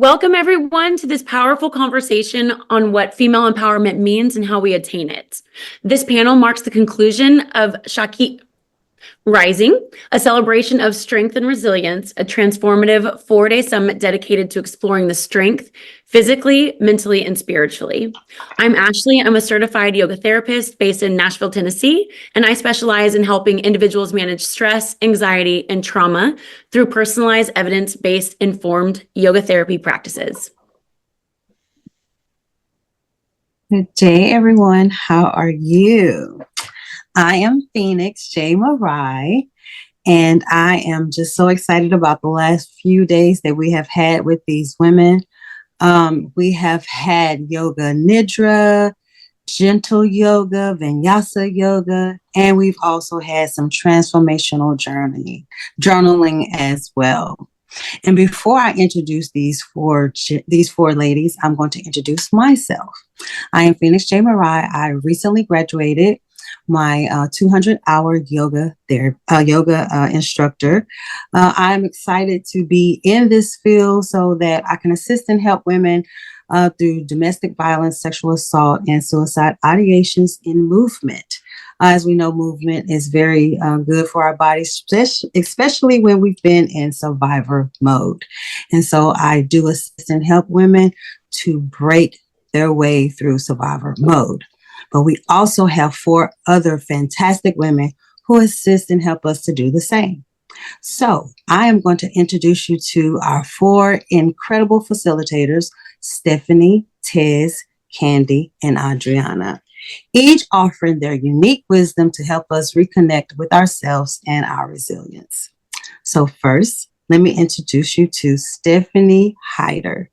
Welcome, everyone, to this powerful conversation on what female empowerment means and how we attain it. This panel marks the conclusion of Shakti Rising, a celebration of strength and resilience, a transformative 4-day summit dedicated to exploring the strength physically, mentally, and spiritually. I'm Ashley. I'm a certified yoga therapist based in Nashville, Tennessee, and I specialize in helping individuals manage stress, anxiety, and trauma through personalized, evidence-based, informed yoga therapy practices. Good day, everyone. How are you? I am Phoenix J. Marai, and I am just so excited about the last few days that we have had with these women. We have had yoga nidra, gentle yoga, vinyasa yoga, and we've also had some transformational journaling as well. And before I introduce these four ladies, I'm going to introduce myself. I am Phoenix J. Marai. I recently graduated my 200-hour yoga instructor. I'm excited to be in this field so that I can assist and help women through domestic violence, sexual assault, and suicide ideations in movement. As we know, movement is very good for our bodies, especially when we've been in survivor mode. And so I do assist and help women to break their way through survivor mode. But we also have 4 other fantastic women who assist and help us to do the same. So I am going to introduce you to our 4 incredible facilitators, Stefanie, Tess, Candy, and Adrianne, each offering their unique wisdom to help us reconnect with ourselves and our resilience. So first, let me introduce you to Stefanie Heider.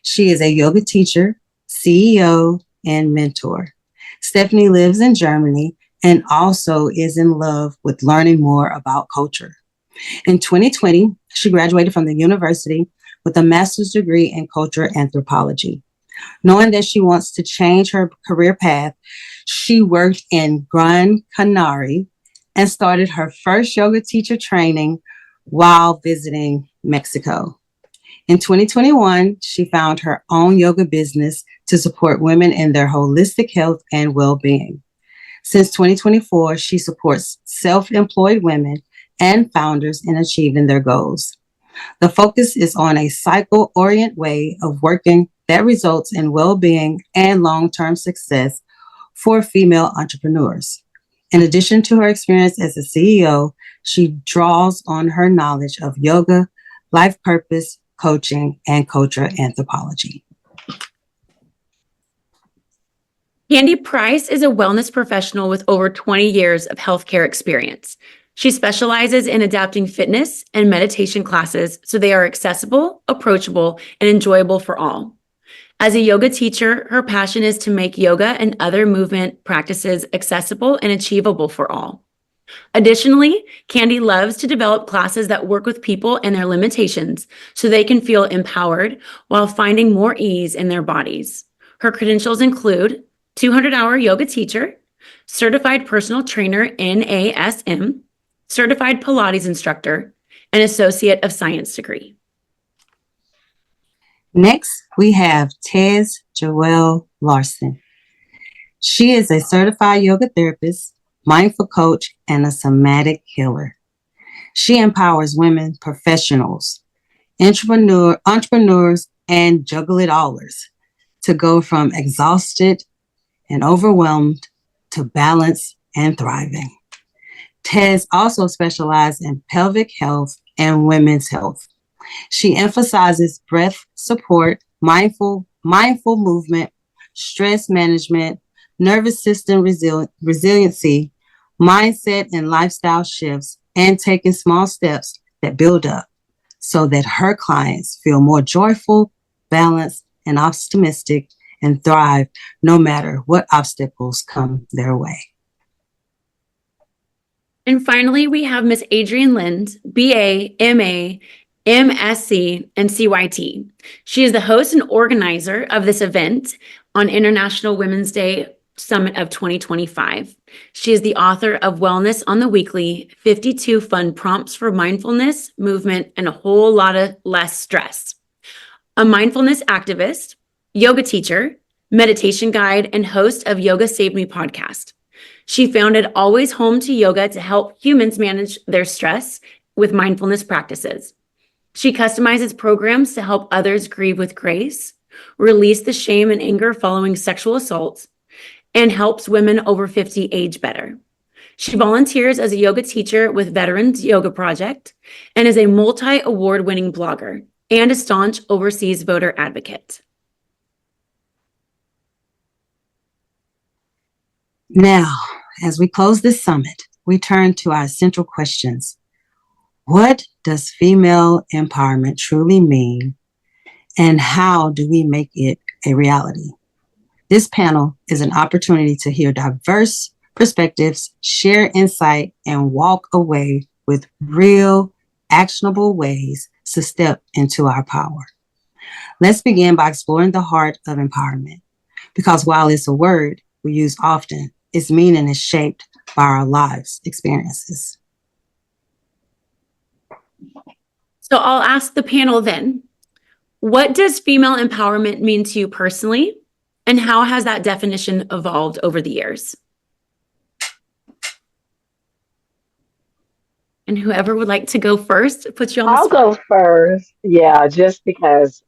She is a yoga teacher, CEO, and mentor. Stefanie lives in Germany and also is in love with learning more about culture. In 2020, she graduated from the university with a master's degree in culture anthropology. Knowing that she wants to change her career path, she worked in Gran Canaria and started her first yoga teacher training while visiting Mexico. In 2021, she found her own yoga business to support women in their holistic health and well-being. Since 2024, she supports self-employed women and founders in achieving their goals. The focus is on a cycle-oriented way of working that results in well-being and long-term success for female entrepreneurs. In addition to her experience as a CEO, she draws on her knowledge of yoga, life purpose, coaching, and culture anthropology. Candy Price is a wellness professional with over 20 years of healthcare experience. She specializes in adapting fitness and meditation classes so they are accessible, approachable, and enjoyable for all. As a yoga teacher, her passion is to make yoga and other movement practices accessible and achievable for all. Additionally, Candy loves to develop classes that work with people and their limitations so they can feel empowered while finding more ease in their bodies. Her credentials include 200-hour yoga teacher, certified personal trainer NASM, certified Pilates instructor, and associate of science degree. Next, we have Tess Jewell-Larsen. She is a certified yoga therapist, mindful coach, and a somatic healer. She empowers women professionals, entrepreneurs, and juggle-it-allers to go from exhausted and overwhelmed to balance and thriving. Tess also specializes in pelvic health and women's health. She emphasizes breath support, mindful movement, stress management, nervous system resiliency, mindset and lifestyle shifts, and taking small steps that build up so that her clients feel more joyful, balanced, and optimistic and thrive no matter what obstacles come their way. And finally, we have Miss Adrianne Lind, BA, MA, MSc, and C-IAYT. She is the host and organizer of this event on International Women's Day Summit of 2025. She is the author of Wellness on the Weekly, 52 Fun Prompts for Mindfulness, Movement, and a Whole Lot of Less Stress. a mindfulness activist, yoga teacher, meditation guide, and host of Yoga Saved Me podcast. She founded Always Home to Yoga to help humans manage their stress with mindfulness practices. She customizes programs to help others grieve with grace, release the shame and anger following sexual assaults, and helps women over 50 age better. She volunteers as a yoga teacher with Veterans Yoga Project and is a multi-award-winning blogger and a staunch overseas voter advocate. Now, as we close this summit, we turn to our central questions. What does female empowerment truly mean, and how do we make it a reality? This panel is an opportunity to hear diverse perspectives, share insight, and walk away with real, actionable ways to step into our power. Let's begin by exploring the heart of empowerment, because while it's a word we use often, its meaning is shaped by our lives' experiences. So I'll ask the panel then, what does female empowerment mean to you personally, and how has that definition evolved over the years? And whoever would like to go first, put you on the I'll spot. go first. Yeah, just because,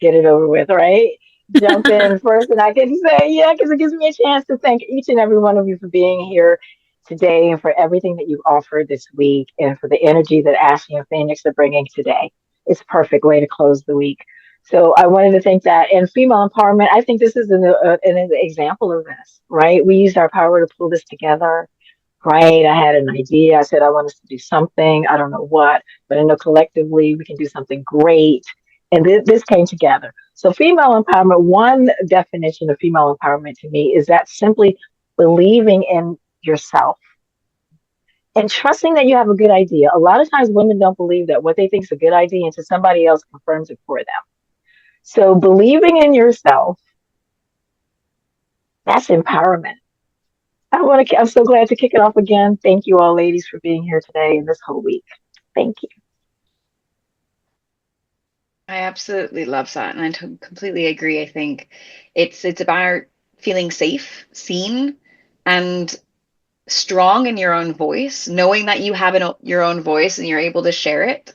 get it over with, right? Jump in first, and I can say, yeah, because it gives me a chance to thank each and every one of you for being here today and for everything that you offered this week and for the energy that Ashley and Phoenix are bringing today. It's a perfect way to close the week. So I wanted to thank that. And female empowerment, I think this is an example of this, right? We used our power to pull this together. Right. I had an idea. I said, I want us to do something. I don't know what, but I know collectively we can do something great. And this came together. So female empowerment, one definition of female empowerment to me is that simply believing in yourself and trusting that you have a good idea. A lot of times women don't believe that what they think is a good idea until somebody else confirms it for them. So believing in yourself, that's empowerment. I'm so glad to kick it off again. Thank you all ladies for being here today and this whole week. Thank you. I absolutely love that. And I completely agree. I think it's about feeling safe, seen, and strong in your own voice, knowing that you have your own voice and you're able to share it,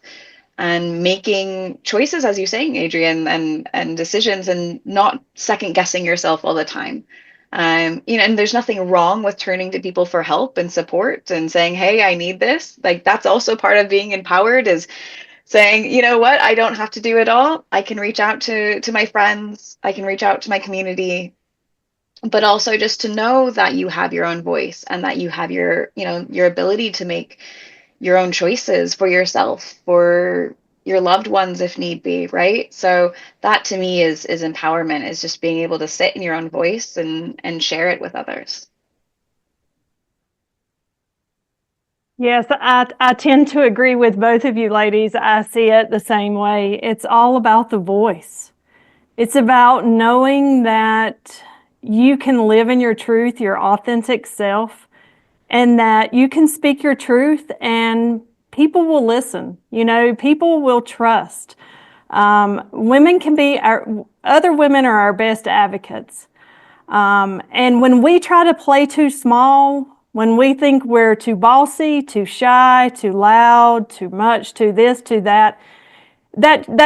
and making choices, as you're saying, Adrianne, and decisions, and not second guessing yourself all the time. And there's nothing wrong with turning to people for help and support and saying, hey, I need this. Like, that's also part of being empowered, is saying, you know what, I don't have to do it all. I can reach out to my friends. I can reach out to my community, but also just to know that you have your own voice and that you have your ability to make your own choices for yourself, for your loved ones if need be, right? So that to me is empowerment, is just being able to sit in your own voice and share it with others. Yes, I tend to agree with both of you ladies. I see it the same way. It's all about the voice. It's about knowing that you can live in your truth, your authentic self, and that you can speak your truth and people will listen. People will trust. Women can be other women are our best advocates. And when we try to play too small, when we think we're too bossy, too shy, too loud, too much, too this, too that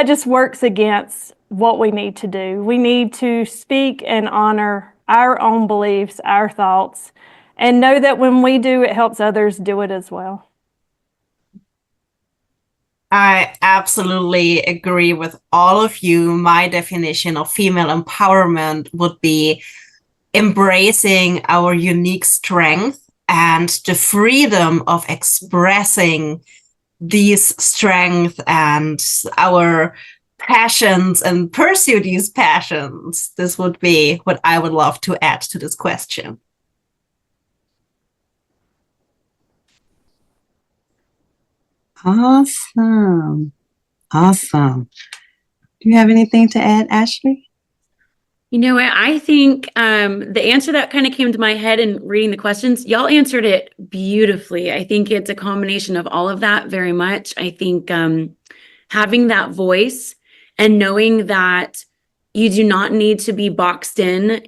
just works against what we need to do. We need to speak and honor our own beliefs, our thoughts, and know that when we do, it helps others do it as well. I absolutely agree with all of you. My definition of female empowerment would be embracing our unique strength and the freedom of expressing these strengths and our passions and pursue these passions. This would be what I would love to add to this question. Awesome. Do you have anything to add, Ashley? You know what? I think the answer that kind of came to my head in reading the questions, y'all answered it beautifully. I think it's a combination of all of that very much. I think having that voice and knowing that you do not need to be boxed in,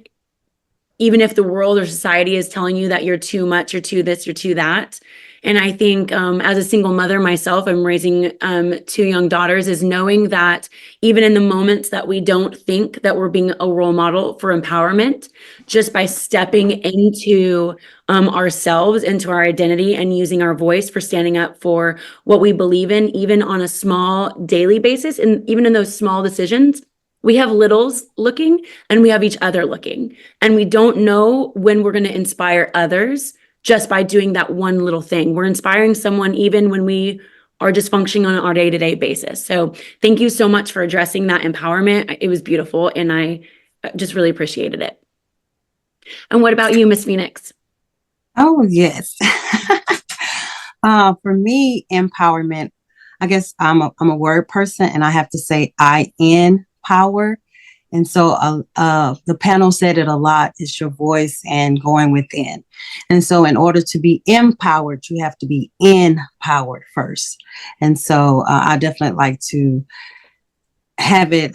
even if the world or society is telling you that you're too much, you're too this, you're too that. And I think as a single mother myself, I'm raising 2 young daughters, is knowing that even in the moments that we don't think that we're being a role model for empowerment, just by stepping into ourselves, into our identity, and using our voice for standing up for what we believe in, even on a small daily basis, and even in those small decisions, we have littles looking and we have each other looking. And we don't know when we're going to inspire others just by doing that one little thing. We're inspiring someone even when we are just functioning on our day-to-day basis. So thank you so much for addressing that empowerment. It was beautiful, and I just really appreciated it. And what about you, Miss Phoenix? Oh, yes. For me, empowerment, I guess I'm a word person, and I have to say I in power. And so the panel said it a lot, it's your voice and going within. And so in order to be empowered, you have to be empowered first. And so I definitely like to have it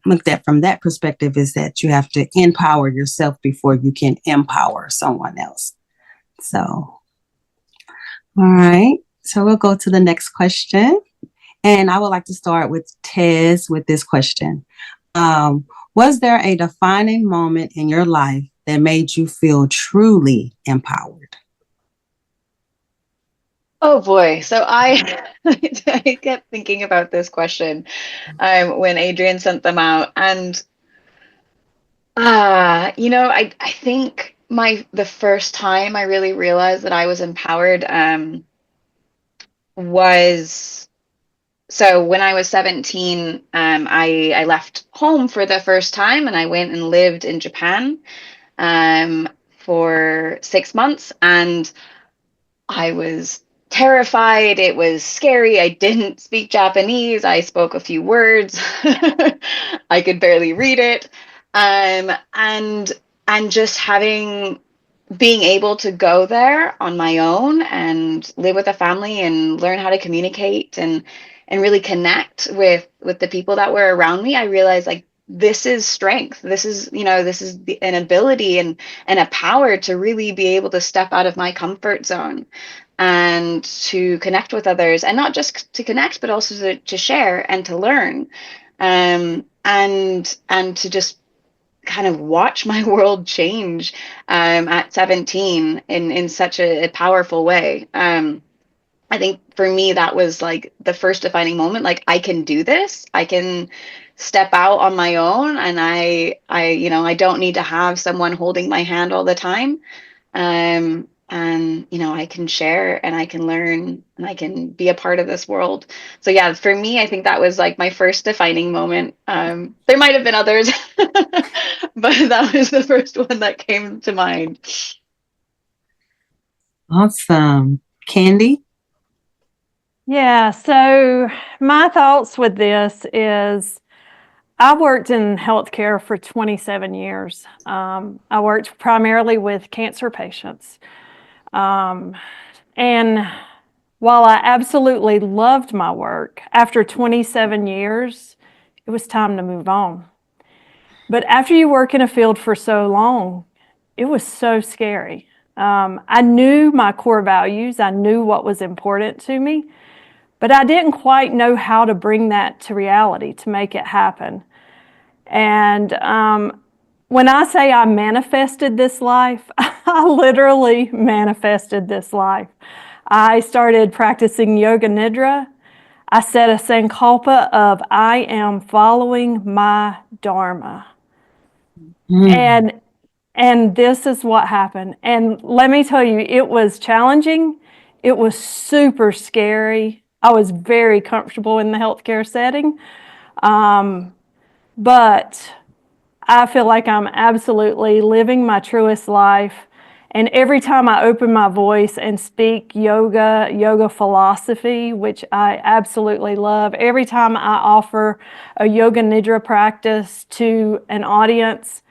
looked at from that perspective, is that you have to empower yourself before you can empower someone else. So, all right. So we'll go to the next question. And I would like to start with Tess with this question. Was there a defining moment in your life that made you feel truly empowered? Oh boy. So I kept thinking about this question when Adrianne sent them out. And I think the first time I really realized that I was empowered was, so when I was 17, I left home for the first time, and I went and lived in Japan for 6 months, and I was terrified. It was scary. I didn't speak Japanese. I spoke a few words. I could barely read it. And just being able to go there on my own and live with a family and learn how to communicate and really connect with the people that were around me, I realized, like, this is strength. This is an ability and a power to really be able to step out of my comfort zone and to connect with others, and not just to connect, but also to share and to learn, and to just kind of watch my world change at 17 in such a powerful way. I think for me, that was like the first defining moment. Like, I can do this. I can step out on my own, and I don't need to have someone holding my hand all the time. And I can share and I can learn and I can be a part of this world. So yeah, for me, I think that was like my first defining moment. There might have been others, but that was the first one that came to mind. Awesome. Candy? Yeah, so my thoughts with this is I worked in healthcare for 27 years. I worked primarily with cancer patients. And while I absolutely loved my work, after 27 years, it was time to move on. But after you work in a field for so long, it was so scary. I knew my core values. I knew what was important to me, but I didn't quite know how to bring that to reality, to make it happen. And when I say I manifested this life, I literally manifested this life. I started practicing yoga nidra. I set a sankalpa of I am following my dharma. And this is what happened. And let me tell you, it was challenging. It was super scary. I was very comfortable in the healthcare setting. But I feel like I'm absolutely living my truest life. And every time I open my voice and speak yoga philosophy, which I absolutely love, every time I offer a yoga nidra practice to an audience,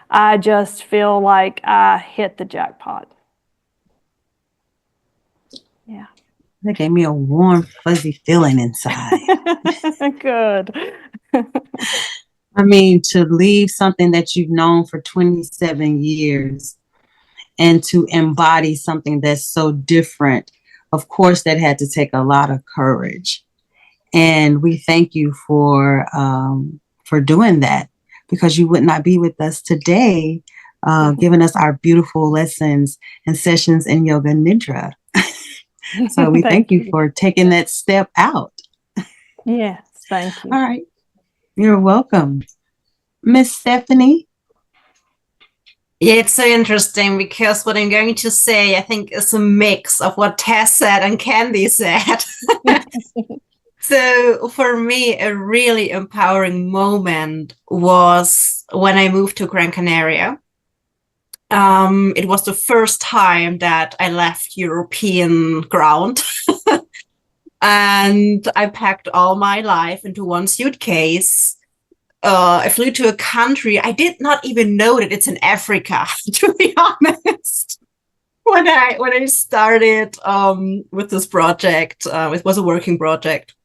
I just feel like I hit the jackpot. Yeah. That gave me a warm, fuzzy feeling inside. Good. I mean, to leave something that you've known for 27 years and to embody something that's so different, of course, that had to take a lot of courage. And we thank you for doing that, because you would not be with us today, giving us our beautiful lessons and sessions in Yoga Nidra. So we thank you for taking that step out. Yes, thank you. All right. You're welcome. Miss Stefanie? Yeah, it's so interesting because what I'm going to say, I think, is a mix of what Tess said and Candy said. So for me, a really empowering moment was when I moved to Gran Canaria. It was the first time that I left European ground. And I packed all my life into one suitcase. I flew to a country I did not even know that it's in Africa, to be honest. When I started with this project, it was a working project.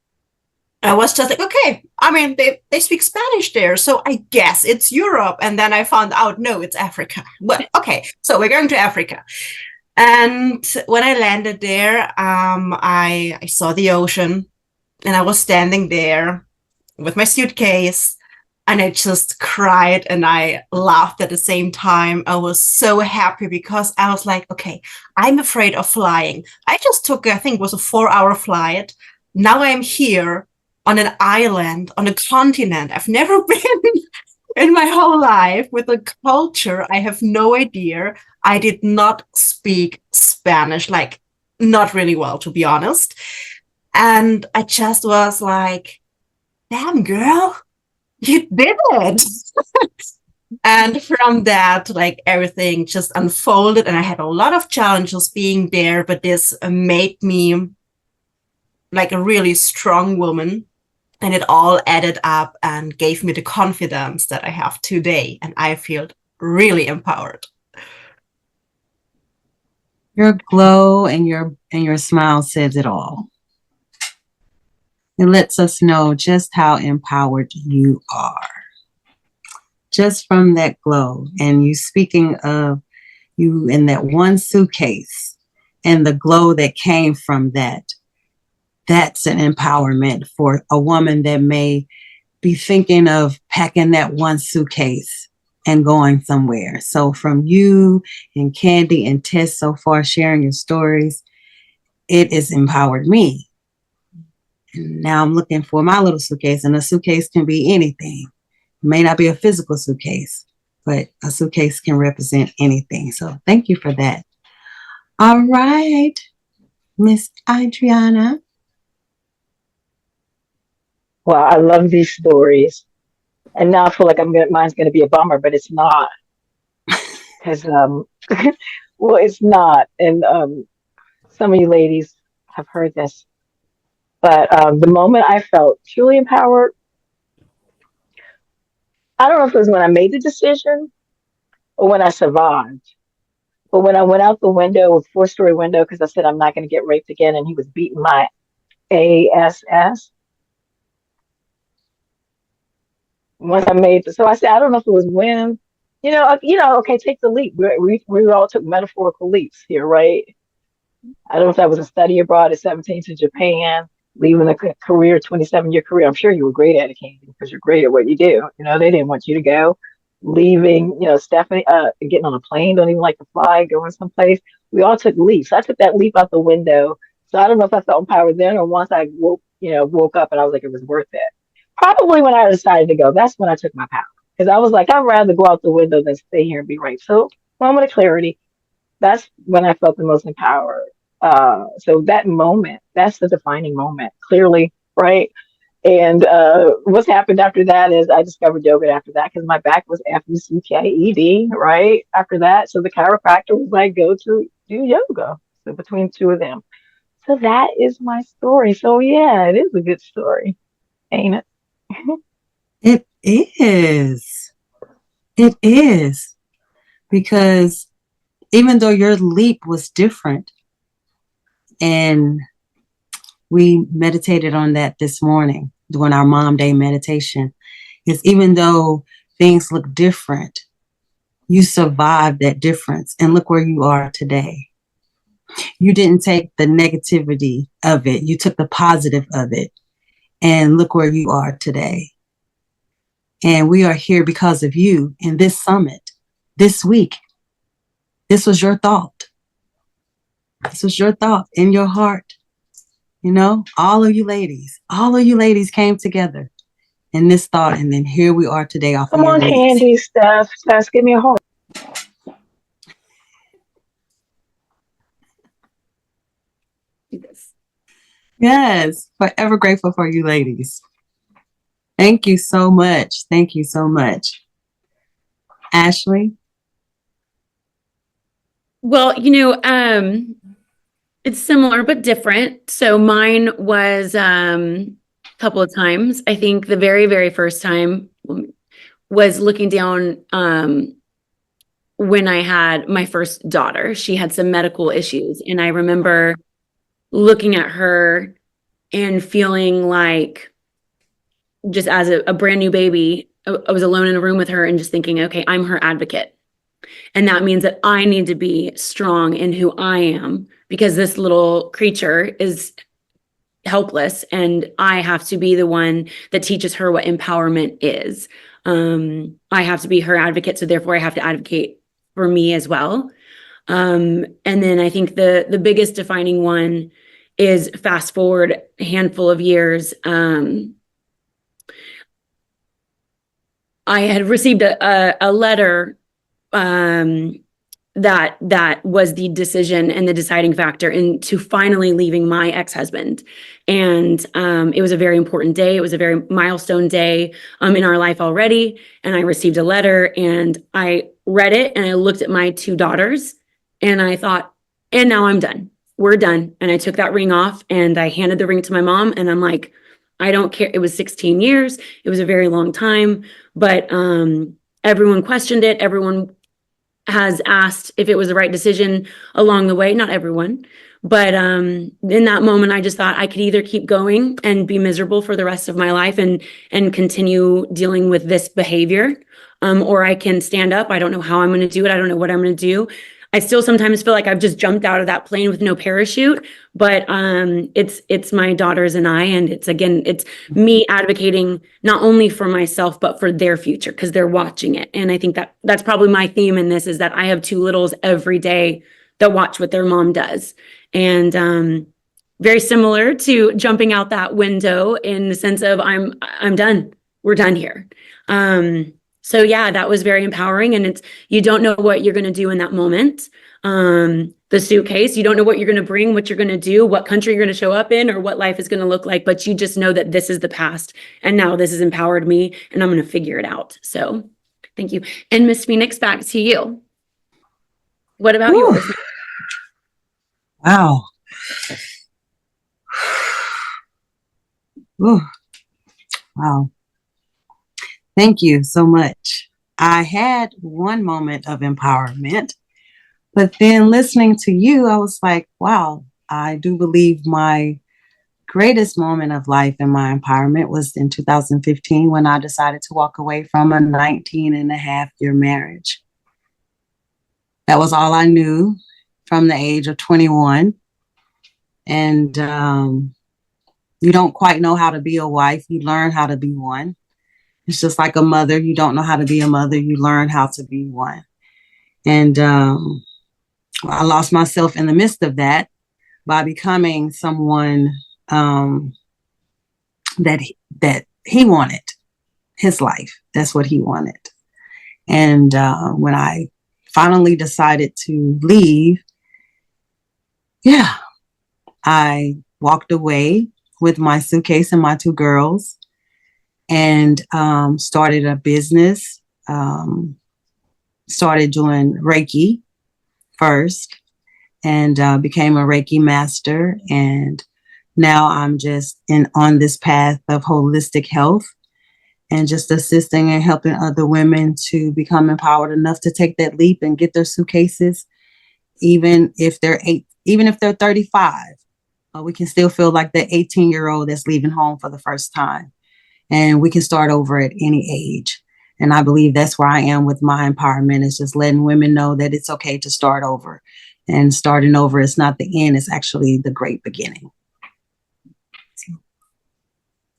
I was just like, okay, I mean, they speak Spanish there, so I guess it's Europe. And then I found out, no, it's Africa. Well, okay, so we're going to Africa. And when I landed there, I saw the ocean, and I was standing there with my suitcase, and I just cried and I laughed at the same time. I was so happy because I was like, okay, I'm afraid of flying. I just took, I think it was a 4-hour flight. Now I'm here on an island, on a continent I've never been in my whole life, with a culture I have no idea. I did not speak Spanish, like not really well, to be honest. And I just was like, damn, girl, you did it. And from that, like, everything just unfolded, and I had a lot of challenges being there, but this made me like a really strong woman. And it all added up and gave me the confidence that I have today. And I feel really empowered. Your glow and your smile says it all. It lets us know just how empowered you are. Just from that glow, and you speaking of you in that one suitcase and the glow that came from that. That's an empowerment for a woman that may be thinking of packing that one suitcase and going somewhere. So from you and Candy and Tess so far sharing your stories, it has empowered me. And now I'm looking for my little suitcase, and a suitcase can be anything. It may not be a physical suitcase, but a suitcase can represent anything. So thank you for that. All right, Miss Adriana. Well, I love these stories. And now I feel like mine's going to be a bummer, but it's not. Because, well, it's not. And some of you ladies have heard this. But the moment I felt truly empowered, I don't know if it was when I made the decision or when I survived. But when I went out the window, a 4-story window, because I said I'm not going to get raped again, and he was beating my ass. Once I made so I said, I don't know if it was when, okay, take the leap. We all took metaphorical leaps here, right? I don't know if that was a study abroad at 17 to Japan, leaving a career, 27-year career. I'm sure you were great at it, Candy, because you're great at what you do. They didn't want you to go. Leaving, Stephanie, getting on a plane, don't even like to fly, going someplace. We all took leaps. I took that leap out the window. So I don't know if I felt empowered then, or once I woke up and I was like, it was worth it. Probably when I decided to go, that's when I took my power. Because I was like, I'd rather go out the window than stay here and be raped. So, moment of clarity, that's when I felt the most empowered. So that moment, that's the defining moment, clearly, right? And what's happened after that is I discovered yoga after that, because my back was FUCKED, right? After that. So the chiropractor was like, go to do yoga. So between two of them. So that is my story. So yeah, it is a good story, ain't it? It is. It is. Because even though your leap was different and we meditated on that this morning during our Mom Day meditation, is even though things look different, you survived that difference and look where you are today. You didn't take the negativity of it. You took the positive of it and look where you are today. And we are here because of you in this summit this week. This was your thought. This was your thought in your heart. You know, all of you ladies came together in this thought. And then here we are today. Come on, Candy, Steph. Tess, give me a heart. Yes, forever grateful for you ladies. Thank you so much. Thank you so much. Ashley? Well, it's similar but different. So mine was a couple of times. I think the very, very first time was looking down when I had my first daughter. She had some medical issues, and I remember looking at her and feeling like, just as a brand new baby, I was alone in a room with her and just thinking, okay, I'm her advocate. And that means that I need to be strong in who I am, because this little creature is helpless and I have to be the one that teaches her what empowerment is. I have to be her advocate. So therefore I have to advocate for me as well. And then I think the biggest defining one is fast forward a handful of years. I had received a letter that was the decision and the deciding factor into finally leaving my ex-husband. And it was a very important day. It was a very milestone day in our life already. And I received a letter and I read it and I looked at my two daughters and I thought, and now I'm done. We're done. And I took that ring off and I handed the ring to my mom and I'm like, I don't care. It was 16 years. It was a very long time, but everyone questioned it. Everyone has asked if it was the right decision along the way. Not everyone, but in that moment, I just thought I could either keep going and be miserable for the rest of my life and continue dealing with this behavior, or I can stand up. I don't know how I'm going to do it. I don't know what I'm going to do. I still sometimes feel like I've just jumped out of that plane with no parachute, but it's my daughters and I, and it's me advocating not only for myself, but for their future, because they're watching it. And I think that's probably my theme in this, is that I have two littles every day that watch what their mom does. And very similar to jumping out that window in the sense of I'm done. We're done here. So yeah, that was very empowering. And you don't know what you're going to do in that moment. The suitcase, you don't know what you're going to bring, what you're going to do, what country you're going to show up in, or what life is going to look like. But you just know that this is the past. And now this has empowered me and I'm going to figure it out. So thank you. And Miss Phoenix, back to you. What about yours? Wow. Ooh. Wow. Thank you so much. I had one moment of empowerment, but then listening to you, I was like, wow, I do believe my greatest moment of life and my empowerment was in 2015 when I decided to walk away from a 19-and-a-half-year marriage. That was all I knew from the age of 21. And you don't quite know how to be a wife. You learn how to be one. It's just like a mother. You don't know how to be a mother. You learn how to be one. And I lost myself in the midst of that by becoming someone that he wanted, his life. That's what he wanted. And when I finally decided to leave, I walked away with my suitcase and my two girls and started a business, started doing Reiki first and became a Reiki master. And now I'm just on this path of holistic health and just assisting and helping other women to become empowered enough to take that leap and get their suitcases, even if they're 35. we can still feel like the 18-year-old that's leaving home for the first time. And we can start over at any age. And I believe that's where I am with my empowerment, is just letting women know that it's okay to start over. And starting over is not the end, it's actually the great beginning.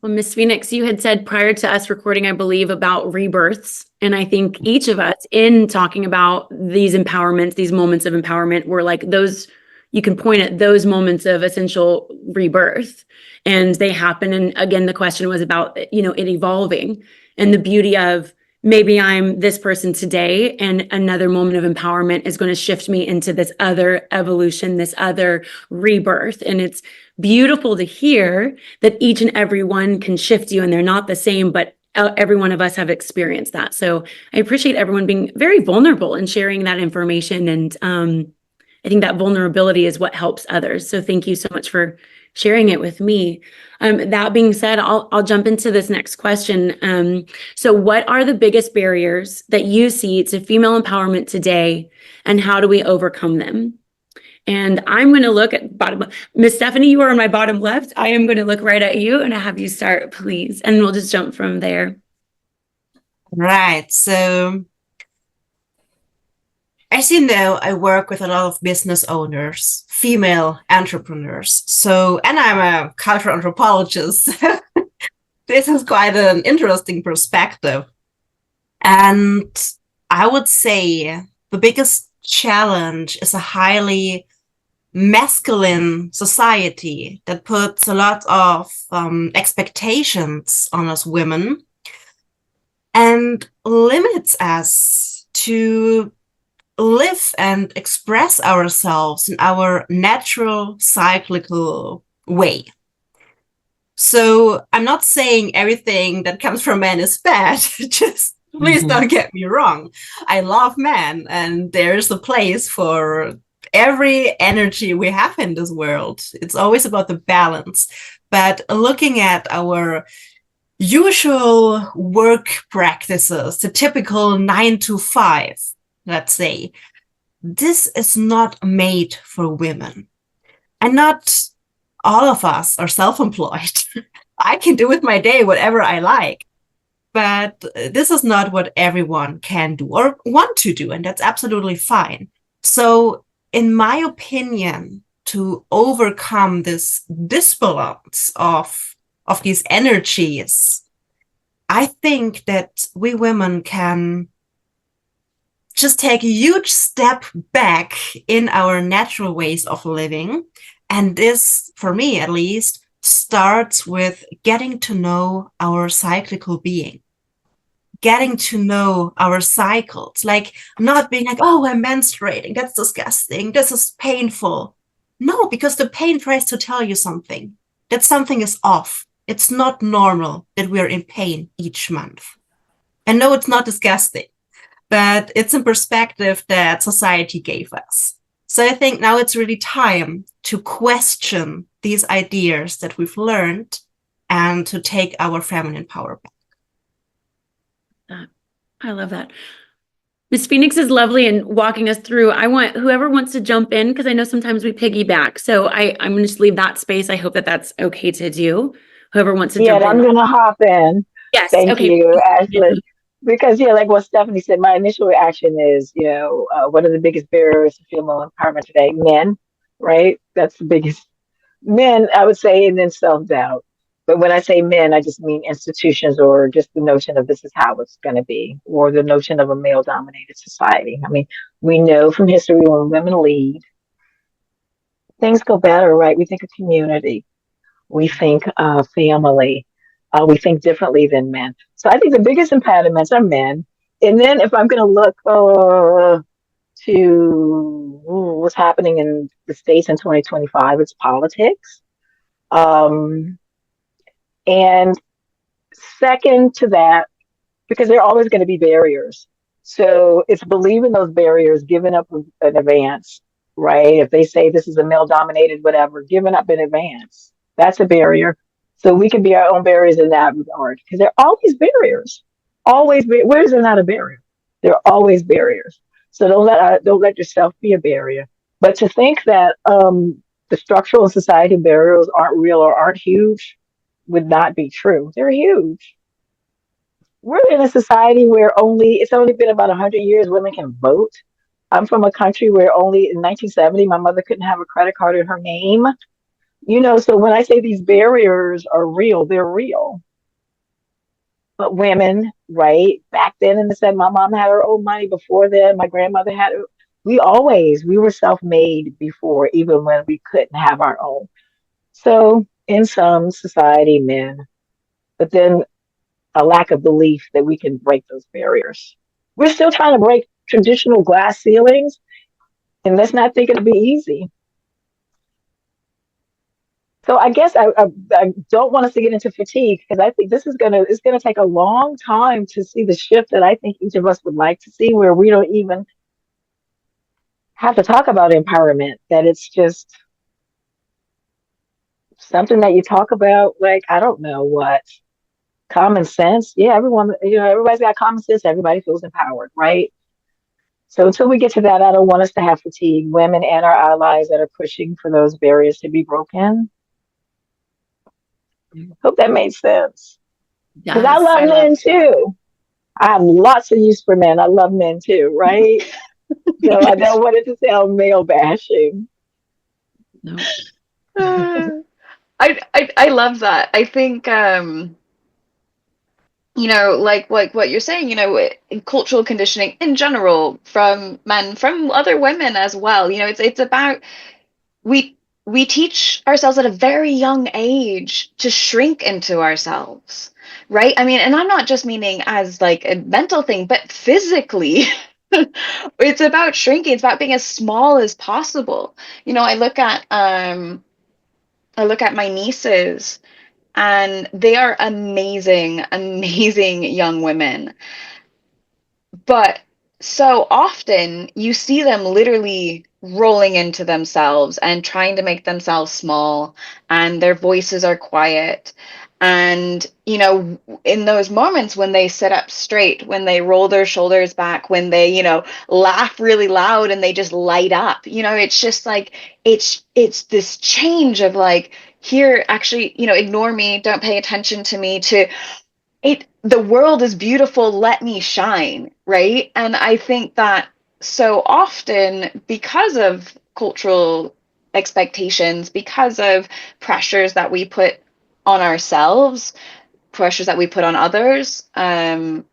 Well, Miss Phoenix, you had said prior to us recording, I believe, about rebirths. And I think each of us, in talking about these empowerments, these moments of empowerment, were like those, you can point at those moments of essential rebirth, and they happen. And again, the question was about, it evolving, and the beauty of, maybe I'm this person today, and another moment of empowerment is going to shift me into this other evolution, this other rebirth. And it's beautiful to hear that each and every one can shift you, and they're not the same, but every one of us have experienced that. So I appreciate everyone being very vulnerable and sharing that information. And I think that vulnerability is what helps others. So thank you so much for sharing it with me. That being said, I'll jump into this next question. So what are the biggest barriers that you see to female empowerment today, and how do we overcome them? And I'm going to look at bottom. Miss Stefanie, you are on my bottom left. I am going to look right at you and have you start, please. And we'll just jump from there. Right. So, as you know, I work with a lot of business owners, female entrepreneurs. So, and I'm a cultural anthropologist. This is quite an interesting perspective. And I would say the biggest challenge is a highly masculine society that puts a lot of expectations on us women and limits us to live and express ourselves in our natural cyclical way. So I'm not saying everything that comes from men is bad. Just please don't get me wrong. I love men, and there's a place for every energy we have in this world. It's always about the balance. But looking at our usual work practices, the typical 9 to 5, let's say, this is not made for women. And not all of us are self-employed. I can do with my day whatever I like. But this is not what everyone can do or want to do, and that's absolutely fine. So, in my opinion, to overcome this disbalance of these energies, I think that we women can just take a huge step back in our natural ways of living. And this, for me at least, starts with getting to know our cyclical being. Getting to know our cycles, like not being like, oh, I'm menstruating, that's disgusting, this is painful. No, because the pain tries to tell you something, that something is off. It's not normal that we're in pain each month. And no, it's not disgusting, but it's a perspective that society gave us. So I think now it's really time to question these ideas that we've learned and to take our feminine power back. I love that. Miss Phoenix is lovely and walking us through. I want whoever wants to jump in, because I know sometimes we piggyback. So I'm going to just leave that space. I hope that that's okay to do. Whoever wants to jump in. Yeah, I'm going to hop in. Yes. Thank you, Ashley. Because, like what Stefanie said, my initial reaction is, what are the biggest barriers to female empowerment today? Men, right? That's the biggest. Men, I would say, and then self-doubt. But when I say men, I just mean institutions, or just the notion of this is how it's going to be, or the notion of a male-dominated society. I mean, we know from history when women lead, things go better, right? We think of community. We think family. We think differently than men. So I think the biggest impediments are men. And then if I'm going to look to what's happening in the States in 2025, it's politics. And second to that, because there are always going to be barriers. So it's believing those barriers, giving up in advance, right? If they say this is a male dominated, whatever, giving up in advance, that's a barrier. So we can be our own barriers in that regard, because there are always barriers. Always, where is there not a barrier? There are always barriers. So don't let yourself be a barrier. But to think that the structural and society barriers aren't real or aren't huge would not be true. They're huge. We're in a society where it's only been about 100 years women can vote. I'm from a country where only in 1970 my mother couldn't have a credit card in her name. So when I say these barriers are real, they're real. But women, right, back then, and said my mom had her own money before then, my grandmother had it. We were self-made before, even when we couldn't have our own. So in some society, men, but then a lack of belief that we can break those barriers. We're still trying to break traditional glass ceilings, and let's not think it'll be easy. So I guess I don't want us to get into fatigue, because I think it's gonna take a long time to see the shift that I think each of us would like to see, where we don't even have to talk about empowerment, that it's just something that you talk about, like, I don't know what, common sense. Yeah, everybody's got common sense, everybody feels empowered, right? So until we get to that, I don't want us to have fatigue, women and our allies that are pushing for those barriers to be broken. Hope that made sense. Because I love men too. I have lots of use for men. I love men too, right? So I don't want it to sound male bashing. No. I love that. I think like what you're saying, in cultural conditioning in general from men, from other women as well. It's about we teach ourselves at a very young age to shrink into ourselves, right? I mean, and I'm not just meaning as like a mental thing, but physically. It's about shrinking. It's about being as small as possible. I look at my nieces, and they are amazing, amazing young women. But so often you see them literally rolling into themselves and trying to make themselves small, and their voices are quiet. And, in those moments when they sit up straight, when they roll their shoulders back, when they, laugh really loud and they just light up, it's just like, it's this change of like, here, actually, ignore me, don't pay attention to me, to the world is beautiful, let me shine, right? And I think that so often, because of cultural expectations, because of pressures that we put on ourselves, pressures that we put on others, whether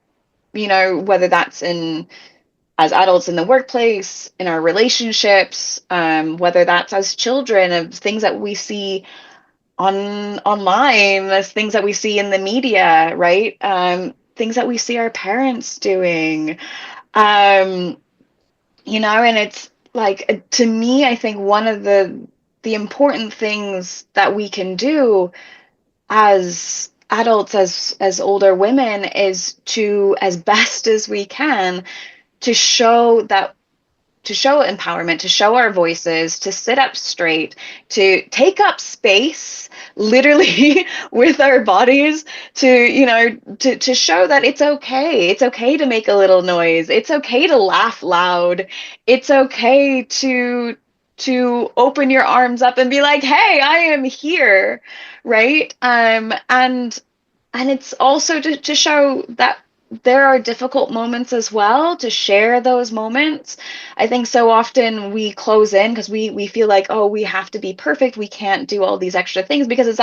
that's as adults in the workplace, in our relationships, whether that's as children, of things that we see online, as things that we see in the media, right? Things that we see our parents doing, and it's like, to me, I think one of the important things that we can do as adults, as older women, is to, as best as we can, to show empowerment, to show our voices, to sit up straight, to take up space, literally, with our bodies, to show that it's okay. It's okay to make a little noise. It's okay to laugh loud. It's okay to open your arms up and be like, hey, I am here, right? And it's also to show that there are difficult moments as well, to share those moments. I think so often we close in because we feel like, oh, we have to be perfect. We can't do all these extra things, because it's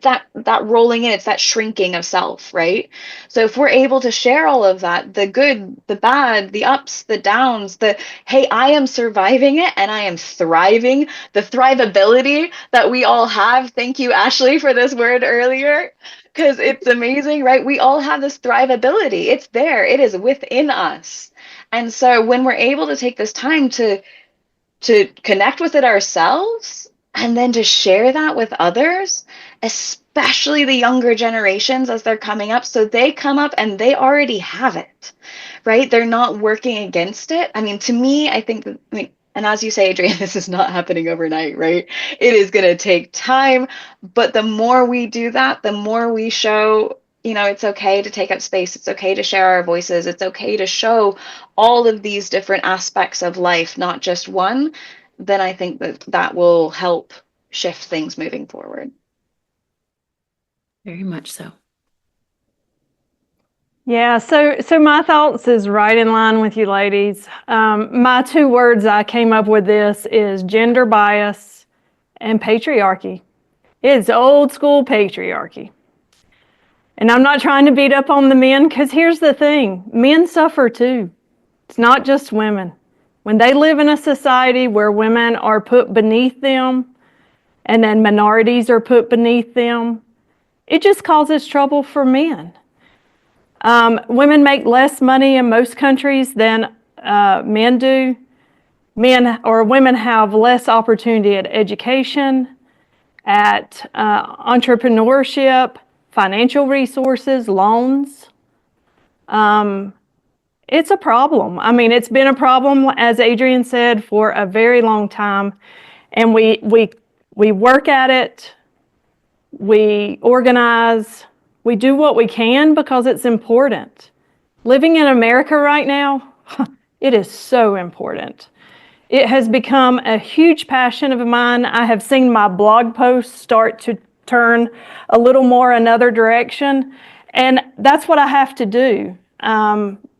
that rolling in, it's that shrinking of self, right? So if we're able to share all of that, the good, the bad, the ups, the downs, the, hey, I am surviving it and I am thriving, the thrivability that we all have. Thank you, Ashley, for this word earlier, because it's amazing, right? We all have this thrivability. It's there. It is within us. And so when we're able to take this time to connect with it ourselves, and then to share that with others, especially the younger generations as they're coming up, so they come up and they already have it, right? They're not working against it. I mean, to me, and as you say, Adrianne, this is not happening overnight, right? It is going to take time. But the more we do that, the more we show, it's okay to take up space. It's okay to share our voices. It's okay to show all of these different aspects of life, not just one. Then I think that will help shift things moving forward. Very much so. Yeah, so my thoughts is right in line with you ladies. My 2 words I came up with this is gender bias and patriarchy. It's old school patriarchy. And I'm not trying to beat up on the men, because here's the thing, men suffer too. It's not just women. When they live in a society where women are put beneath them and then minorities are put beneath them, it just causes trouble for men. Women make less money in most countries than men do. Men or women have less opportunity at education, at entrepreneurship, financial resources, loans. It's a problem. I mean, it's been a problem, as Adrianne said, for a very long time. And we work at it, we organize, we do what we can because it's important. Living in America right now, it is so important. It has become a huge passion of mine. I have seen my blog posts start to turn a little more another direction. And that's what I have to do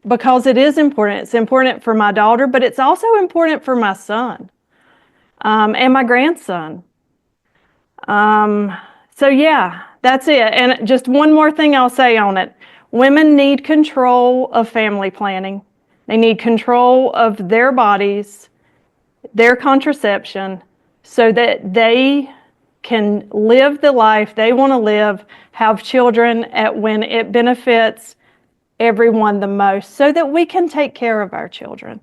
because it is important. It's important for my daughter, but it's also important for my son and my grandson. So yeah, that's it. And just one more thing I'll say on it. Women need control of family planning. They need control of their bodies, their contraception, so that they can live the life they want to live, have children at when it benefits everyone the most, so that we can take care of our children.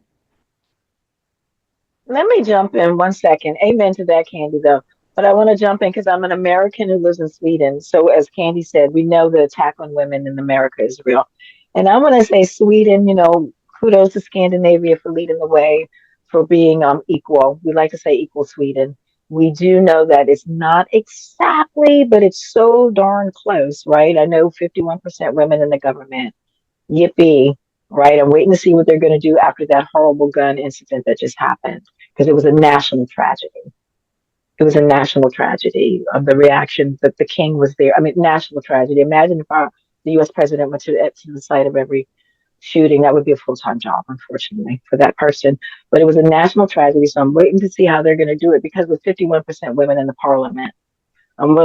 Let me jump in 1 second. Amen to that, Candy, though. But I want to jump in because I'm an American who lives in Sweden. So as Candy said, we know the attack on women in America is real. And I want to say Sweden, kudos to Scandinavia for leading the way, for being equal. We like to say equal Sweden. We do know that it's not exactly, but it's so darn close, right? I know 51% women in the government. Yippee, right? I'm waiting to see what they're going to do after that horrible gun incident that just happened, because it was a national tragedy. It was a national tragedy of the reaction that the king was there. I mean, national tragedy. Imagine if the U.S. president went to the site of every shooting. That would be a full-time job, unfortunately, for that person. But it was a national tragedy. So I'm waiting to see how they're going to do it, because with 51% women in the parliament, I'm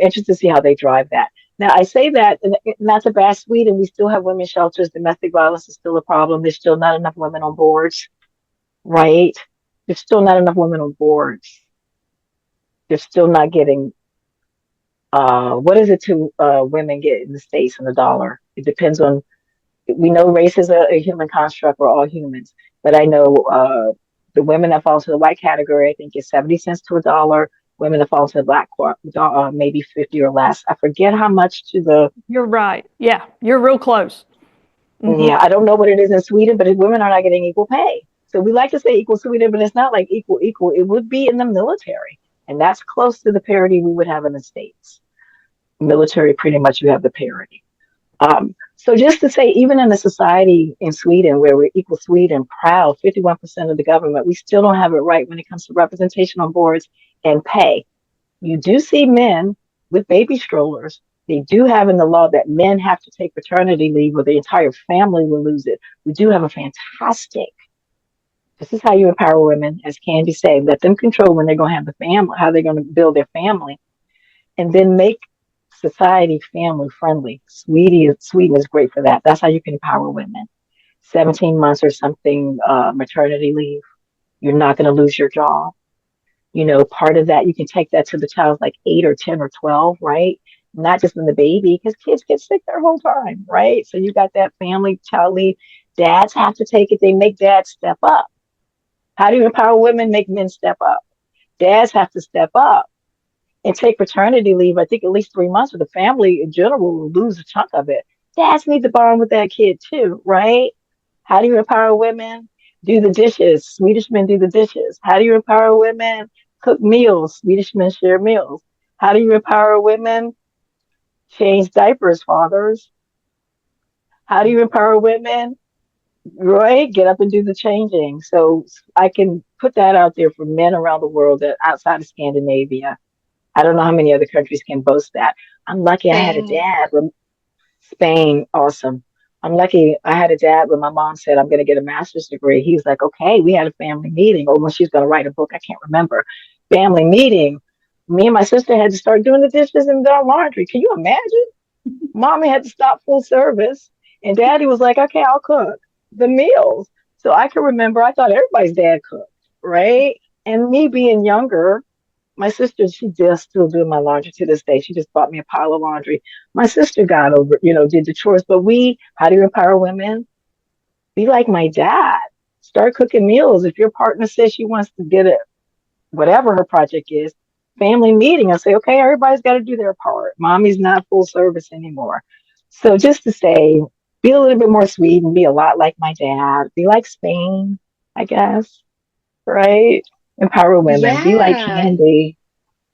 interested to see how they drive that. Now, I say that not to bash Sweden. We still have women's shelters. Domestic violence is still a problem. There's still not enough women on boards, right? There's still not enough women on boards. They're still not getting, what is it to women get in the States in the dollar? It depends on, we know race is a human construct. We're all humans. But I know the women that fall into the white category, I think, is 70 cents to a dollar. Women that fall into the black, maybe 50 or less. I forget how much to the. You're right. Yeah, you're real close. Mm-hmm. Yeah, I don't know what it is in Sweden, but women are not getting equal pay. So we like to say equal Sweden, but it's not like equal. It would be in the military. And that's close to the parity we would have in the States. Military, pretty much, you have the parity. So just to say, even in a society in Sweden where we're equal Sweden, proud, 51% of the government, we still don't have it right when it comes to representation on boards and pay. You do see men with baby strollers. They do have in the law that men have to take paternity leave or the entire family will lose it. We do have a fantastic. This is how you empower women, as Candy said. Let them control when they're going to have the family, how they're going to build their family, and then make society family friendly. Sweden is great for that. That's how you can empower women. 17 months or something maternity leave. You're not going to lose your job. Part of that, you can take that to the child's like 8 or 10 or 12, right? Not just in the baby, because kids get sick their whole time, right? So you got that family child leave. Dads have to take it. They make dads step up. How do you empower women? Make men step up. Dads have to step up and take paternity leave. I think at least 3 months, or the family in general will lose a chunk of it. Dads need to bond with that kid too, right? How do you empower women? Do the dishes. Swedish men do the dishes. How do you empower women? Cook meals. Swedish men share meals. How do you empower women? Change diapers, fathers. How do you empower women? right? Get up and do the changing. So I can put that out there for men around the world that outside of Scandinavia. I don't know how many other countries can boast that. I'm lucky I had a Spain. dad. Spain, awesome. I'm lucky I had a dad when my mom said, I'm going to get a master's degree. He was like, okay, we had a family meeting. Or when she's going to write a book, I can't remember. Family meeting. Me and my sister had to start doing the dishes and the laundry. Can you imagine? Mommy had to stop full service. And daddy was like, okay, I'll cook the meals. So I can remember, I thought everybody's dad cooked, right? And me being younger, my sister, she just still doing my laundry to this day. She just bought me a pile of laundry. My sister got over, did the chores. But how do you empower women? Be like my dad. Start cooking meals. If your partner says she wants to get it, whatever her project is, family meeting, I'll say, okay, everybody's got to do their part. Mommy's not full service anymore. So just to say, be a little bit more sweet and be a lot like my dad. Be like Spain, I guess, right? Empower women. Be like Yeah. Candy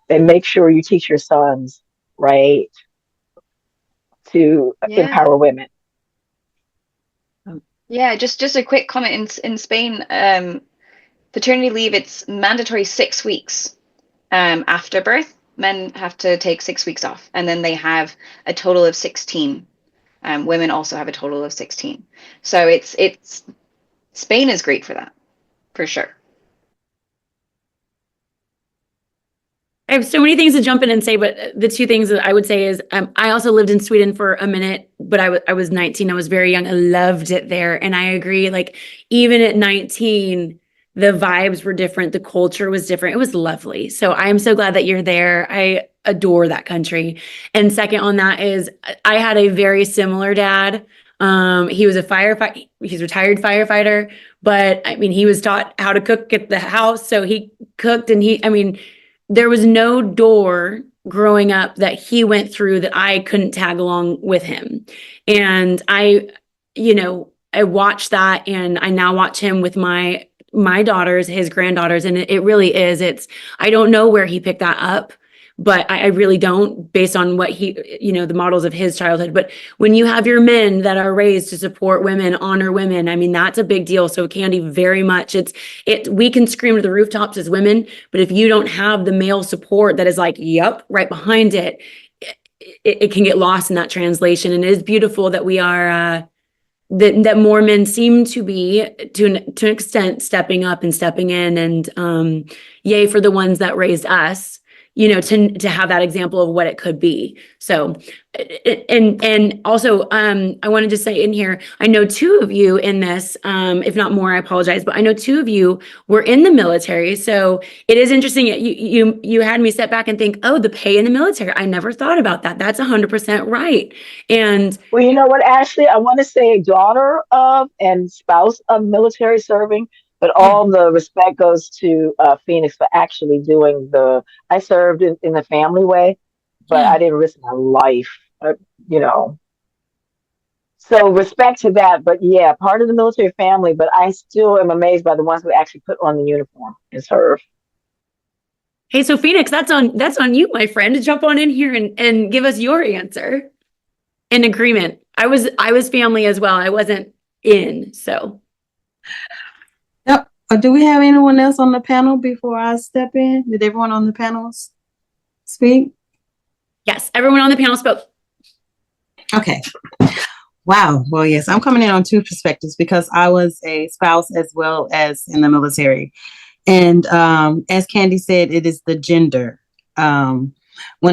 and make sure you teach your sons, right, to Yeah. empower women. Yeah, just a quick comment in Spain, paternity leave, it's mandatory 6 weeks after birth. Men have to take 6 weeks off, and then they have a total of 16. Women also have a total of 16. So it's Spain is great for that, for sure. I have so many things to jump in and say, but the two things that I would say is I also lived in Sweden for a minute, but I was 19. I was very young. I loved it there. And I agree, like, even at 19, the vibes were different. The culture was different. It was lovely. So I am so glad that you're there. I adore that country. And second on that is I had a very similar dad. He was a firefighter. He's a retired firefighter, but I mean, he was taught how to cook at the house. So he cooked and there was no door growing up that he went through that I couldn't tag along with him. And I watched that, and I now watch him with my daughters, his granddaughters. And it really is, I don't know where he picked that up, but I really don't, based on what the models of his childhood. But when you have your men that are raised to support women, honor women, I mean, that's a big deal. So Candy, very much, we can scream to the rooftops as women, but if you don't have the male support that is like, yep, right behind it, it can get lost in that translation. And it is beautiful that we are, that more men seem to be, to an extent, stepping up and stepping in, and yay for the ones that raised us, to have that example of what it could be. So, and also, I wanted to say in here, I know two of you in this, if not more, I apologize, but I know two of you were in the military. So it is interesting. You had me step back and think, oh, the pay in the military. I never thought about that. That's 100% right. And Well, you know what, Ashley, I want to say daughter of and spouse of military serving, but all the respect goes to Phoenix for actually doing I served in the family way, but I didn't risk my life, you know. So respect to that, but yeah, part of the military family, but I still am amazed by the ones who actually put on the uniform and serve. hey, so Phoenix, that's on you, my friend, to jump on in here and give us your answer. In agreement. I was family as well. I wasn't in, so. Yep. Do we have anyone else on the panel before I step in? Did everyone on the panel speak? Yes, everyone on the panel spoke. Okay. Wow. Well, yes, I'm coming in on two perspectives because I was a spouse as well as in the military. And as Candy said, it is the gender. When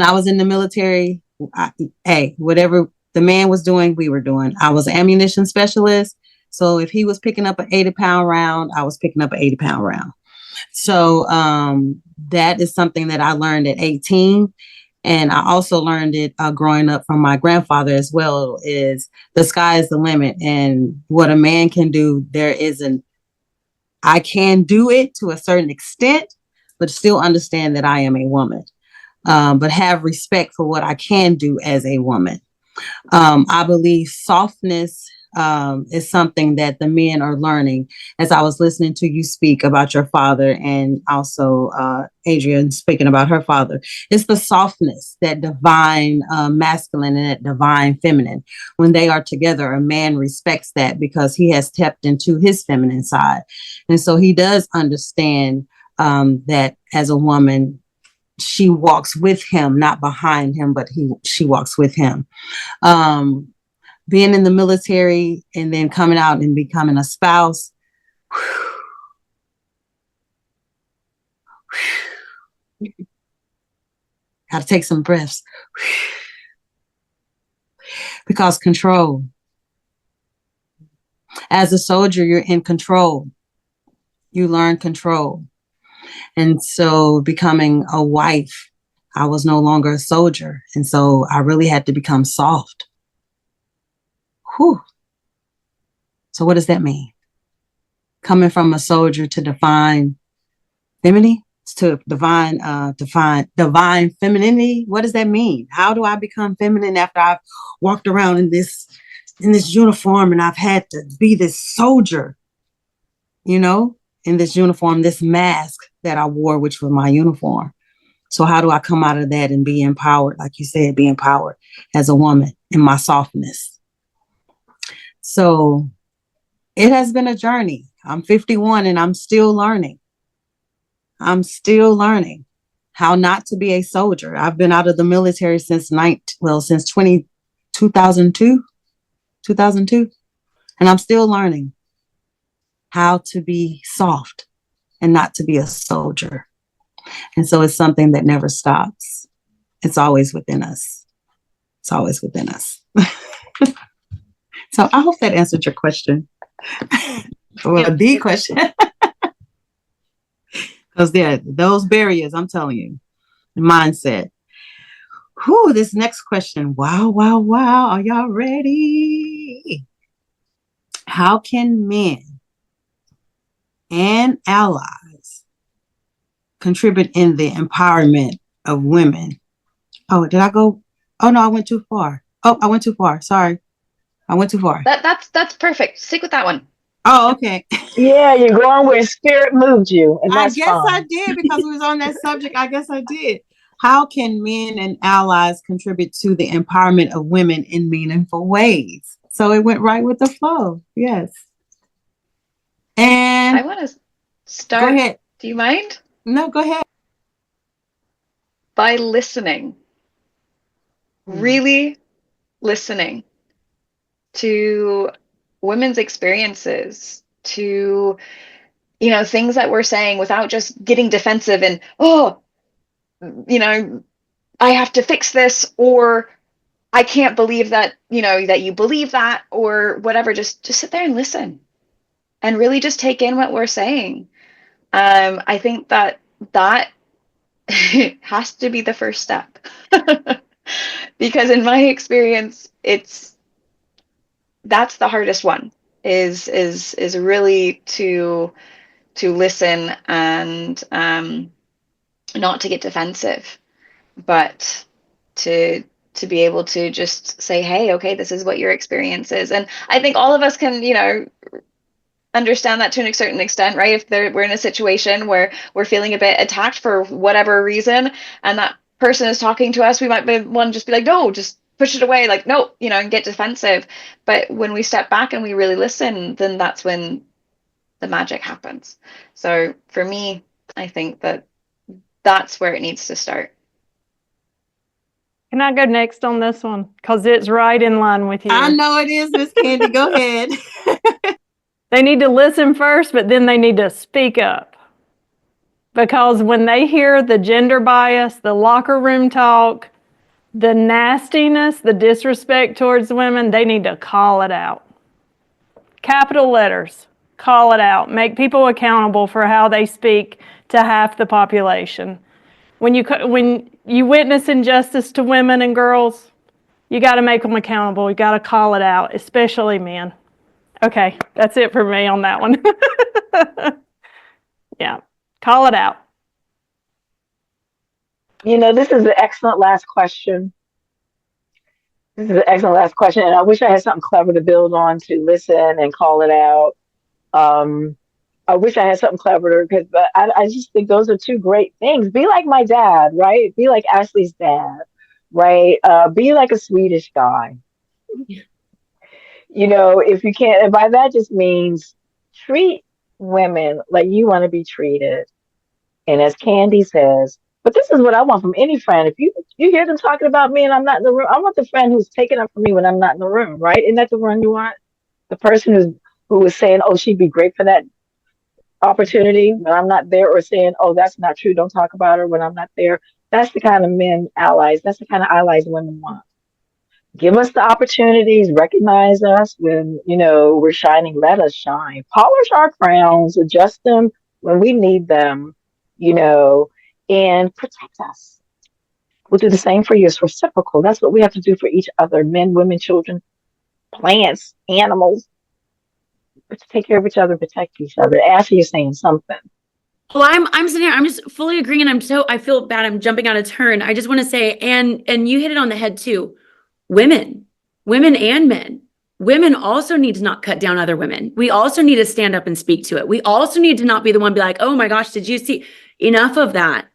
I was in the military, whatever the man was doing, we were doing. I was an ammunition specialist. So if he was picking up an 80-pound round, I was picking up an 80-pound round. So that is something that I learned at 18. And I also learned it growing up from my grandfather as well, is the sky is the limit. And what a man can do, I can do it to a certain extent, but still understand that I am a woman, but have respect for what I can do as a woman. I believe softness is something that the men are learning. As I was listening to you speak about your father, and also Adrianne speaking about her father, it's the softness, that divine masculine and that divine feminine. When they are together, a man respects that because he has tapped into his feminine side. And so he does understand that as a woman, she walks with him, not behind him, but she walks with him. Being in the military and then coming out and becoming a spouse. Got to take some breaths. Because control. As a soldier, you're in control. You learn control. And so becoming a wife, I was no longer a soldier. And so I really had to become soft. Whew. So what does that mean? Coming from a soldier to define femininity, to divine femininity. What does that mean? How do I become feminine after I've walked around in this uniform and I've had to be this soldier, in this uniform, this mask that I wore, which was my uniform. So how do I come out of that and be empowered? Like you said, be empowered as a woman in my softness. So it has been a journey. I'm 51 and I'm still learning. I'm still learning how not to be a soldier. I've been out of the military since 2002, and I'm still learning how to be soft and not to be a soldier. And so it's something that never stops. It's always within us. It's always within us. So I hope that answered your question. Well, the question. Because those barriers, I'm telling you, mindset. Whew, this next question. Wow, wow, wow. Are y'all ready? How can men and allies contribute in the empowerment of women? Oh, did I go? Oh, no, I went too far. Oh, I went too far. Sorry. I went too far. That's perfect. Stick with that one. Oh, okay. Yeah, you're going where spirit moved you. And that's I guess fine. I did, because we was on that subject. I guess I did. How can men and allies contribute to the empowerment of women in meaningful ways? So it went right with the flow. Yes. And I want to start. Go ahead. Do you mind? No, go ahead. By listening. Really listening to women's experiences, to things that we're saying, without just getting defensive and I have to fix this, or I can't believe that that you believe that, or whatever. Just sit there and listen and really just take in what we're saying. I think that has to be the first step. Because in my experience, that's the hardest one, is really to listen and not to get defensive, but to be able to just say, hey, okay, this is what your experience is. And I think all of us can, understand that to a certain extent, right? If we're in a situation where we're feeling a bit attacked for whatever reason, and that person is talking to us, we might want to just be like, no, just push it away, like, no, and get defensive. But when we step back and we really listen, then that's when the magic happens. So for me, I think that that's where it needs to start. Can I go next on this one? Because it's right in line with you. I know it is, Miss Candy. Go ahead. They need to listen first, but then they need to speak up. Because when they hear the gender bias, the locker room talk, the nastiness, the disrespect towards women, they need to call it out. Capital letters, call it out. Make people accountable for how they speak to half the population. When you witness injustice to women and girls, you got to make them accountable. You got to call it out, especially men. Okay, that's it for me on that one. Yeah, call it out. This is an excellent last question. This is an excellent last question, and I wish I had something clever to build on to listen and call it out. I wish I had something clever because I just think those are two great things. Be like my dad, right? Be like Ashley's dad, right? Be like a Swedish guy. If you can't, and by that just means treat women like you want to be treated. And as Candy says, but this is what I want from any friend. If you hear them talking about me and I'm not in the room, I want the friend who's taking up for me when I'm not in the room, right? Isn't that the one you want? The person who was saying, "Oh, she'd be great for that opportunity" when I'm not there, or saying, "Oh, that's not true. Don't talk about her when I'm not there." That's the kind of men allies. That's the kind of allies women want. Give us the opportunities, recognize us when, we're shining, let us shine. Polish our crowns, adjust them when we need them, and protect us. We'll do the same for you. It's reciprocal. That's what we have to do for each other, men, women, children, plants, animals. But to take care of each other, protect each other. Ashley, you're saying something. Well, I'm sitting here, I'm just fully agreeing, and I feel bad, I'm jumping out of turn. I just want to say, and you hit it on the head too. Women and men. Women also need to not cut down other women. We also need to stand up and speak to it. We also need to not be the one be like, "Oh my gosh, did you see?" Enough of that,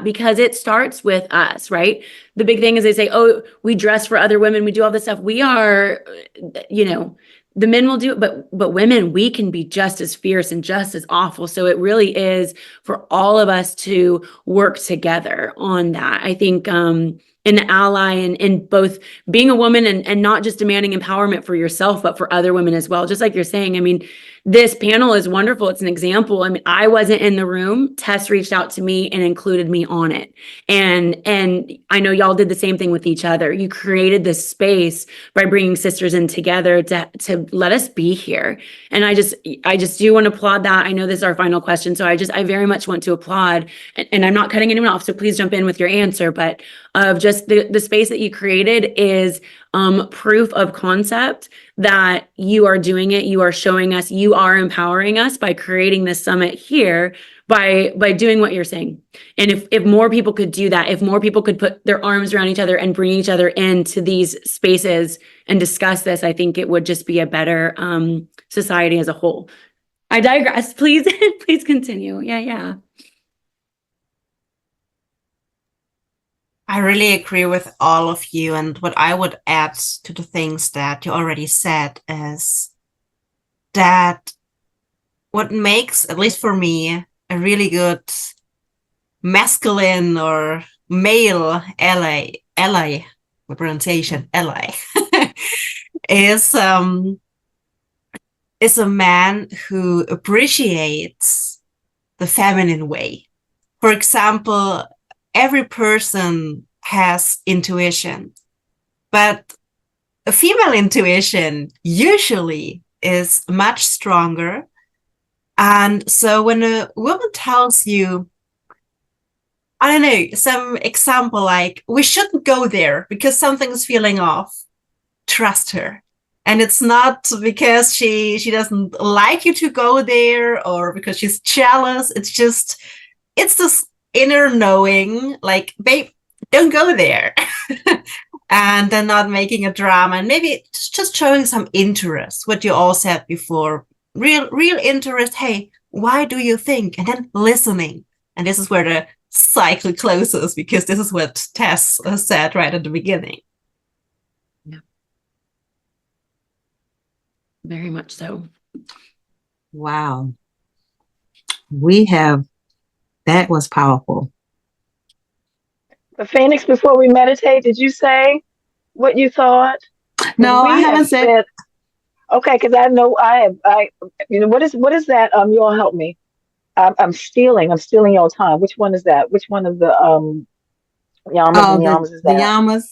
because it starts with us, right? The big thing is they say, "Oh, we dress for other women, we do all this stuff." We are, the men will do it, but women, we can be just as fierce and just as awful. So it really is for all of us to work together on that. I think an ally in both being a woman and not just demanding empowerment for yourself, but for other women as well. Just like you're saying, I mean, this panel is wonderful. It's an example. I mean, I wasn't in the room. Tess reached out to me and included me on it. And I know y'all did the same thing with each other. You created this space by bringing sisters in together to let us be here. And I just do want to applaud that. I know this is our final question. So I very much want to applaud, and I'm not cutting anyone off. So please jump in with your answer, but of just the space that you created is proof of concept that you are doing it. You are showing us, you are empowering us by creating this summit here, by doing what you're saying. And if more people could do that, if more people could put their arms around each other and bring each other into these spaces and discuss this, I think it would just be a better society as a whole. I digress. Please, please continue. Yeah. I really agree with all of you. And what I would add to the things that you already said is that what makes, at least for me, a really good masculine or male ally, what pronunciation, ally, is a man who appreciates the feminine way. For example, every person has intuition, but a female intuition usually is much stronger. And so when a woman tells you, I don't know, some example like, "We shouldn't go there because something's feeling off," trust her. And it's not because she doesn't like you to go there or because she's jealous. It's this inner knowing, like, "Babe, don't go there." And then not making a drama, and maybe just showing some interest, what you all said before, real interest. "Hey, why do you think?" And then listening. And this is where the cycle closes, because this is what Tess said right at the beginning. Yeah. Very much so. Wow. That was powerful. But Phoenix, before we meditate, did you say what you thought? No, I haven't said. Okay, because I know I what is that? You all help me. I'm stealing your time. Which one is that? Which one of the yamas and yamas is that?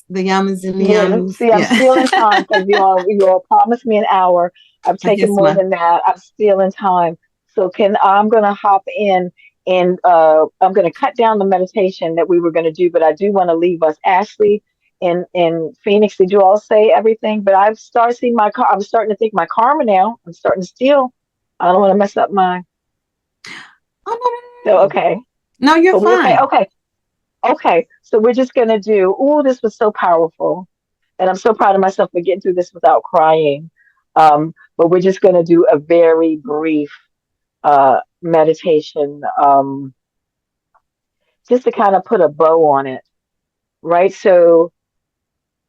The yamas and the Yeah, yamas. see, I'm stealing time because you all promised me an hour. I've taken more than that. I'm stealing time. So I'm gonna hop in and I'm gonna cut down the meditation that we were gonna do, but I do want to leave us. Ashley and Phoenix, did you all say everything? But I've started seeing I'm starting to think my karma now. I'm starting to steal. I don't want to mess up my. Oh, So okay. No, you're fine. Okay. So we're just gonna do. Oh, this was so powerful. And I'm so proud of myself for getting through this without crying. But we're just going to do a very brief meditation, just to kind of put a bow on it, right? So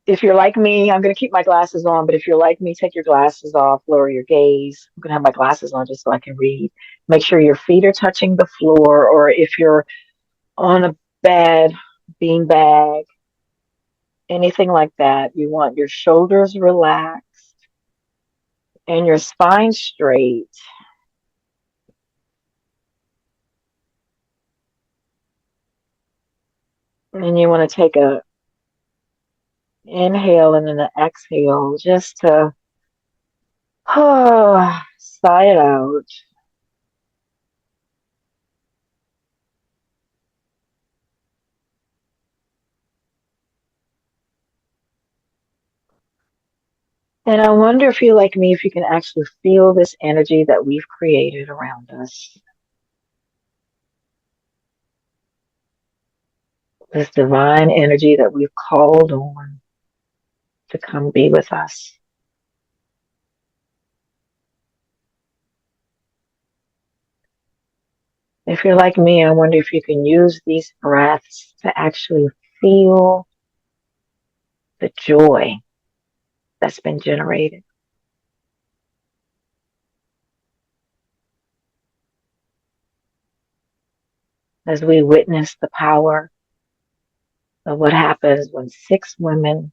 if you're like me, I'm going to keep my glasses on, but if you're like me, take your glasses off, lower your gaze. I'm going to have my glasses on just so I can read. Make sure your feet are touching the floor, or if you're on a bed, bean bag, anything like that, you want your shoulders relaxed and your spine straight. And you want to take a inhale and then an exhale just to sigh it out. And I wonder if you, like me, if you can actually feel this energy that we've created around us. This divine energy that we've called on to come be with us. If you're like me, I wonder if you can use these breaths to actually feel the joy that's been generated. As we witness the power of what happens when 6 women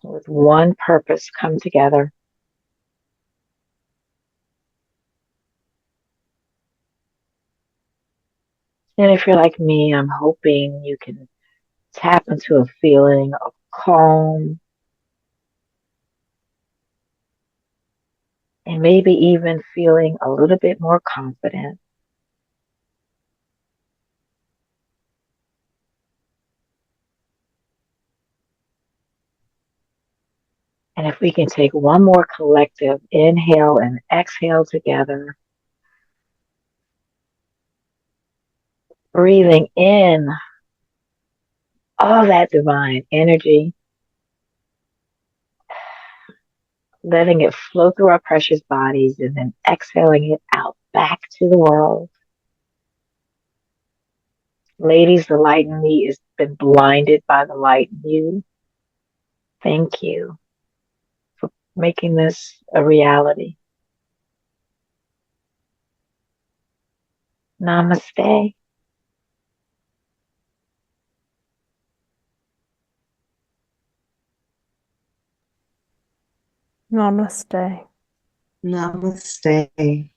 with one purpose come together. And if you're like me, I'm hoping you can tap into a feeling of calm and maybe even feeling a little bit more confident. And if we can take one more collective inhale and exhale together, breathing in all that divine energy, letting it flow through our precious bodies, and then exhaling it out back to the world. Ladies, the light in me has been blinded by the light in you. Thank you for making this a reality. Namaste. Namaste. Namaste.